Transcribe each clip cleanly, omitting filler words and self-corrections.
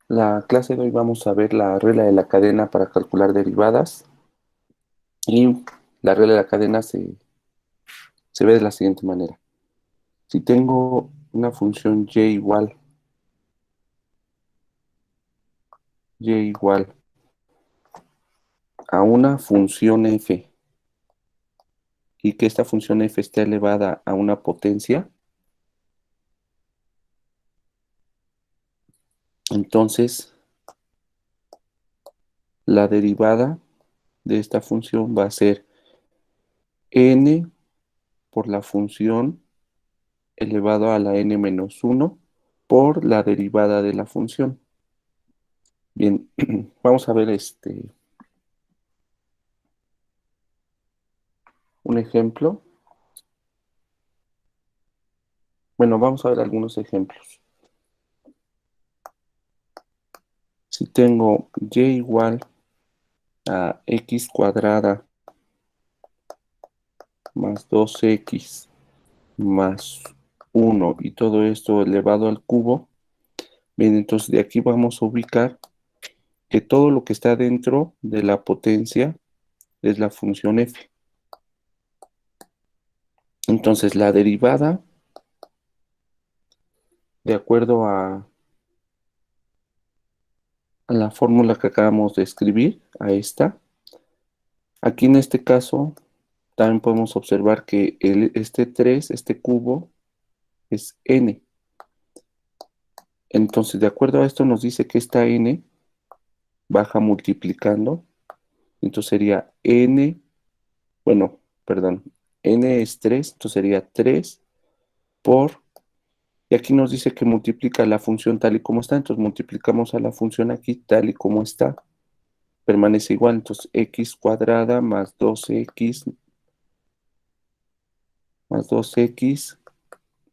La clase de hoy vamos a ver la regla de la cadena para calcular derivadas y la regla de la cadena se ve de la siguiente manera. Si tengo una función y igual a una función f y que esta función f está elevada a una potencia, entonces la derivada de esta función va a ser n por la función elevado a la n-1 por la derivada de la función. Bien, vamos a ver un ejemplo. Bueno, vamos a ver algunos ejemplos. Si tengo y igual a x cuadrada más 2x más 1 y todo esto elevado al cubo, bien, entonces de aquí vamos a ubicar que todo lo que está dentro de la potencia es la función f. Entonces la derivada, de acuerdo a la fórmula que acabamos de escribir, a esta, aquí en este caso también podemos observar que este 3, este cubo, es n. Entonces, de acuerdo a esto, nos dice que esta n baja multiplicando. Entonces sería n, bueno, perdón, n es 3, entonces sería 3 por, y aquí nos dice que multiplica la función tal y como está, entonces multiplicamos a la función aquí tal y como está, permanece igual, entonces x cuadrada más 2x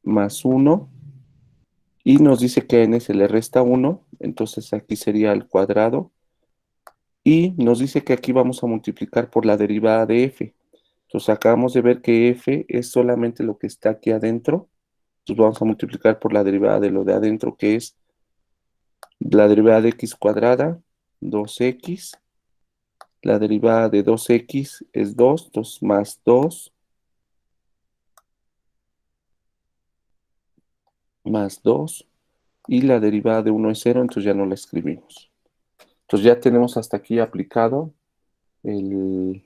más 1, y nos dice que a n se le resta 1, entonces aquí sería al cuadrado, y nos dice que aquí vamos a multiplicar por la derivada de f. Entonces acabamos de ver que f es solamente lo que está aquí adentro. Entonces vamos a multiplicar por la derivada de lo de adentro, que es la derivada de x cuadrada, 2x. La derivada de 2x es 2, entonces más 2, más 2. Y la derivada de 1 es 0, entonces ya no la escribimos. Entonces ya tenemos hasta aquí aplicado el,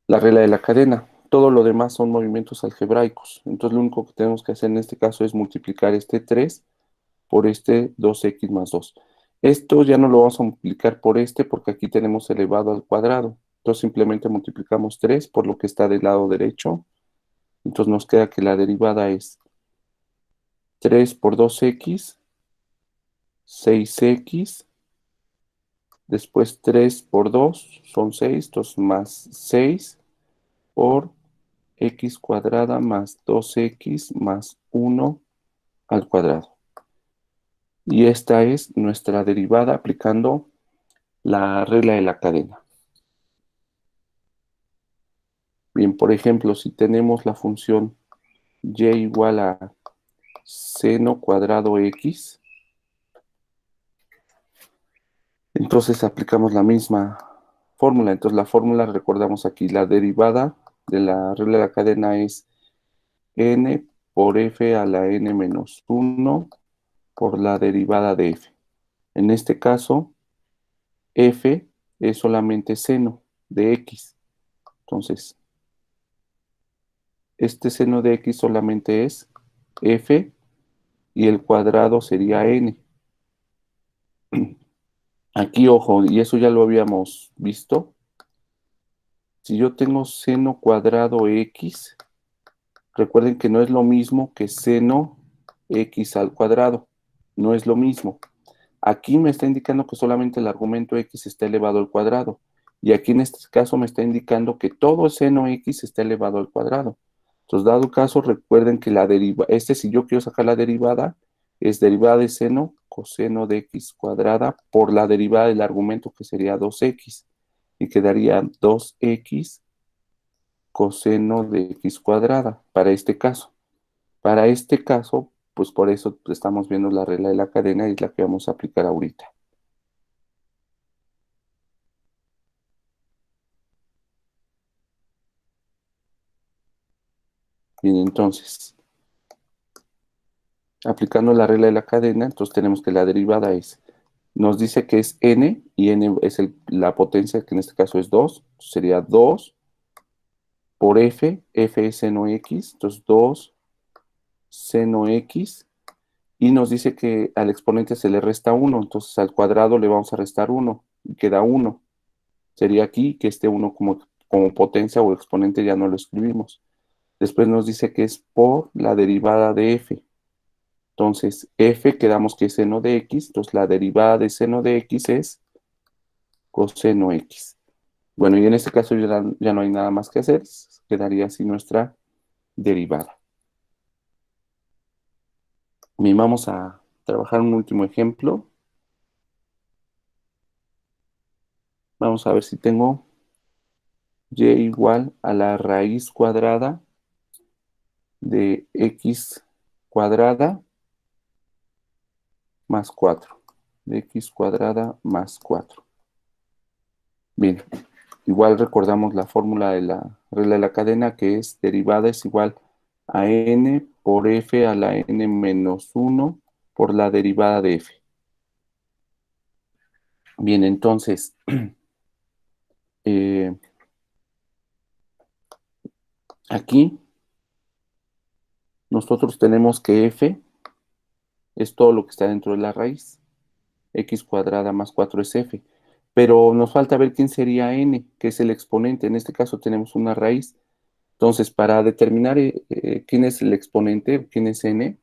la regla de la cadena. Todo lo demás son movimientos algebraicos. Entonces lo único que tenemos que hacer en este caso es multiplicar este 3 por este 2x más 2. Esto ya no lo vamos a multiplicar por este porque aquí tenemos elevado al cuadrado. Entonces simplemente multiplicamos 3 por lo que está del lado derecho. Entonces nos queda que la derivada es 3 por 2x, 6x. Después 3 por 2 son 6, entonces más 6 por x cuadrada más 2x más 1 al cuadrado. Y esta es nuestra derivada aplicando la regla de la cadena. Bien, por ejemplo, si tenemos la función y igual a seno cuadrado x, entonces aplicamos la misma fórmula. Entonces la fórmula, recordamos aquí, la derivada de la regla de la cadena es n por f a la n menos 1 por la derivada de f. En este caso, f es solamente seno de x. Entonces, este seno de x solamente es f y el cuadrado sería n. Aquí, ojo, y eso ya lo habíamos visto. Si yo tengo seno cuadrado x, recuerden que no es lo mismo que seno x al cuadrado. No es lo mismo. Aquí me está indicando que solamente el argumento x está elevado al cuadrado. Y aquí en este caso me está indicando que todo seno x está elevado al cuadrado. Entonces, dado caso, recuerden que la derivada, si yo quiero sacar la derivada, es derivada de seno coseno de x cuadrada por la derivada del argumento que sería 2x. Y quedaría 2x coseno de x cuadrada para este caso. Para este caso, pues por eso estamos viendo la regla de la cadena y es la que vamos a aplicar ahorita. Bien, entonces, aplicando la regla de la cadena, entonces tenemos que la derivada nos dice que es n, y n es la potencia, que en este caso es 2, sería 2 por f es seno x, entonces 2 seno x, y nos dice que al exponente se le resta 1, entonces al cuadrado le vamos a restar 1, y queda 1. Sería aquí que este 1 como potencia o exponente ya no lo escribimos. Después nos dice que es por la derivada de f. Entonces, f quedamos que es seno de x, entonces la derivada de seno de x es coseno x. Bueno, y en este caso ya no hay nada más que hacer, quedaría así nuestra derivada. Bien, vamos a trabajar un último ejemplo. Vamos a ver si tengo y igual a la raíz cuadrada de x cuadrada más 4. De x cuadrada más 4. Bien, igual recordamos la fórmula de la regla de la cadena, que es derivada es igual a n por f a la n menos 1 por la derivada de f. Bien, entonces, eh, aquí nosotros tenemos que f es todo lo que está dentro de la raíz. X cuadrada más 4 es f. Pero nos falta ver quién sería n, que es el exponente. En este caso tenemos una raíz. Entonces, para determinar quién es el exponente, quién es n,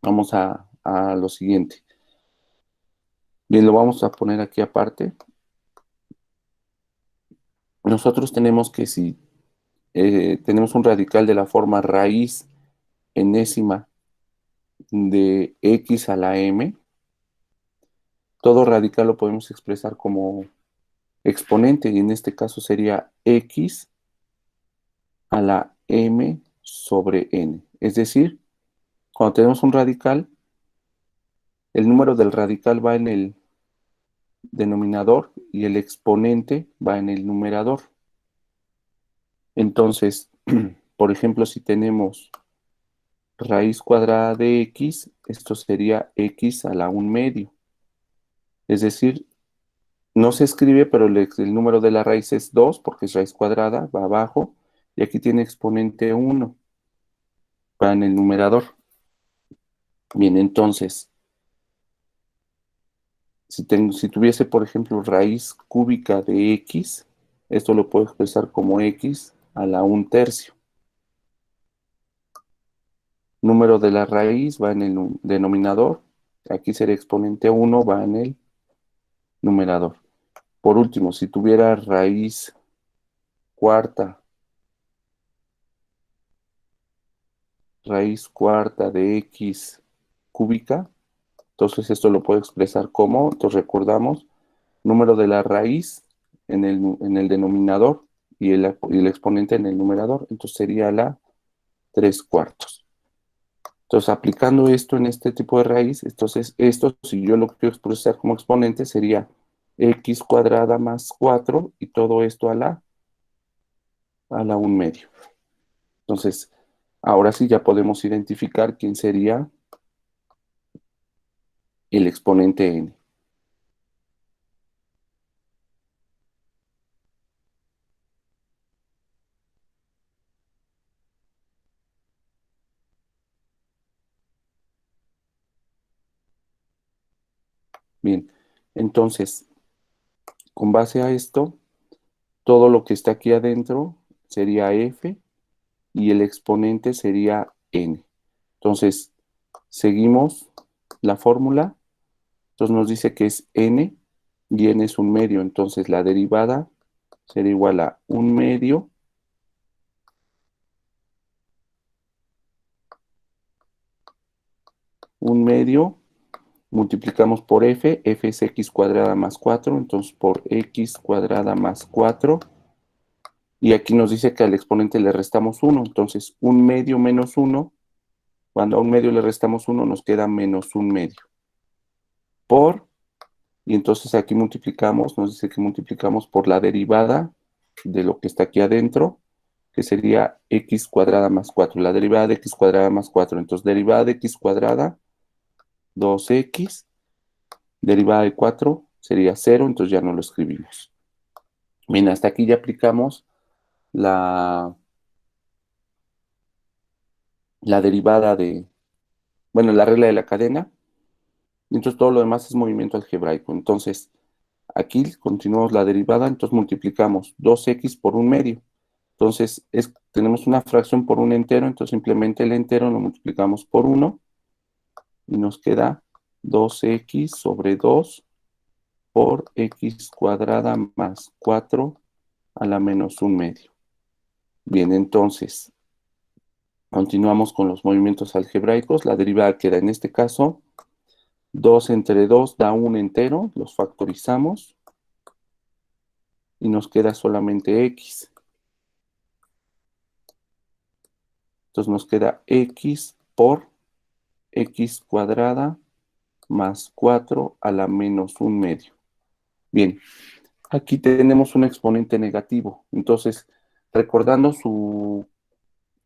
vamos a lo siguiente. Bien, lo vamos a poner aquí aparte. Nosotros tenemos que si tenemos un radical de la forma raíz enésima de x a la m, todo radical lo podemos expresar como exponente, y en este caso sería x a la m sobre n. Es decir, cuando tenemos un radical, el número del radical va en el denominador y el exponente va en el numerador. Entonces, por ejemplo, si tenemos raíz cuadrada de x, esto sería x a la 1/2. Es decir, no se escribe, pero el número de la raíz es 2 porque es raíz cuadrada, va abajo, y aquí tiene exponente 1, va en el numerador. Bien, entonces, si tuviese, por ejemplo, raíz cúbica de x, esto lo puedo expresar como x a la 1/3. Número de la raíz va en el denominador, aquí sería exponente 1, va en el numerador. Por último, si tuviera raíz cuarta de x cúbica, entonces esto lo puedo expresar como, entonces recordamos, número de la raíz en el denominador y el exponente en el numerador, entonces sería la 3/4. Entonces, aplicando esto en este tipo de raíz, entonces esto, si yo lo quiero expresar como exponente, sería x cuadrada más 4 y todo esto a la 1/2. Entonces, ahora sí ya podemos identificar quién sería el exponente n. Bien, entonces, con base a esto, todo lo que está aquí adentro sería f y el exponente sería n. Entonces, seguimos la fórmula. Entonces nos dice que es n y n es 1/2. Entonces la derivada será igual a 1/2 multiplicamos por f es x cuadrada más 4, entonces por x cuadrada más 4, y aquí nos dice que al exponente le restamos 1, entonces 1/2 menos 1 Cuando a un medio le restamos 1, nos queda menos un medio. Por, y entonces aquí multiplicamos, nos dice que multiplicamos por la derivada de lo que está aquí adentro, que sería x cuadrada más 4. La derivada de x cuadrada más 4. Entonces, derivada de x cuadrada, 2x, derivada de 4 sería 0, entonces ya no lo escribimos. Bien, hasta aquí ya aplicamos la, la derivada de, bueno, la regla de la cadena. Entonces todo lo demás es movimiento algebraico. Entonces, aquí continuamos la derivada, entonces multiplicamos 2x por un medio. Entonces, tenemos una fracción por un entero, entonces simplemente el entero lo multiplicamos por 1 y nos queda 2x sobre 2 por x cuadrada más 4 a la menos un medio. Bien, entonces, continuamos con los movimientos algebraicos. La derivada queda en este caso 2 entre 2 da un entero, los factorizamos y nos queda solamente x. Entonces nos queda x por x cuadrada más 4 a la menos un medio. Bien, aquí tenemos un exponente negativo. Entonces, recordando su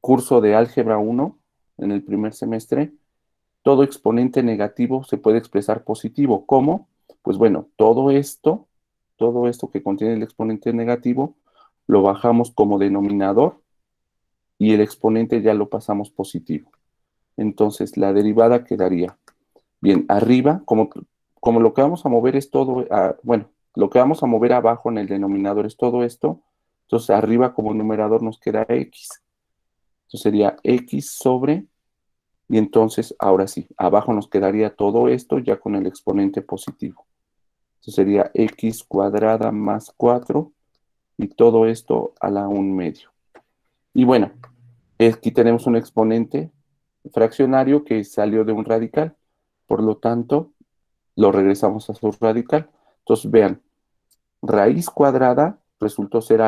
curso de álgebra 1 en el primer semestre, todo exponente negativo se puede expresar positivo. ¿Cómo? Pues bueno, todo esto que contiene el exponente negativo, lo bajamos como denominador y el exponente ya lo pasamos positivo. Entonces, la derivada quedaría, bien, arriba, como lo que vamos a mover es todo, bueno, lo que vamos a mover abajo en el denominador es todo esto, entonces arriba como numerador nos queda x. Entonces sería x sobre, y entonces ahora sí, abajo nos quedaría todo esto ya con el exponente positivo. Entonces sería x cuadrada más 4 y todo esto a la 1 medio. Y bueno, aquí tenemos un exponente fraccionario que salió de un radical. Por lo tanto, lo regresamos a su radical. Entonces, vean, raíz cuadrada resultó ser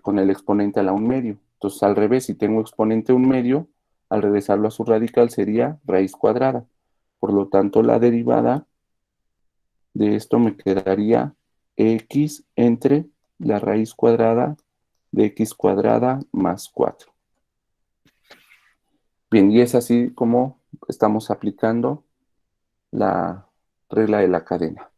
con el exponente a la 1 medio. Entonces, al revés, si tengo exponente 1 medio, al regresarlo a su radical sería raíz cuadrada. Por lo tanto, la derivada de esto me quedaría x entre la raíz cuadrada de x cuadrada más 4. Bien, y es así como estamos aplicando la regla de la cadena.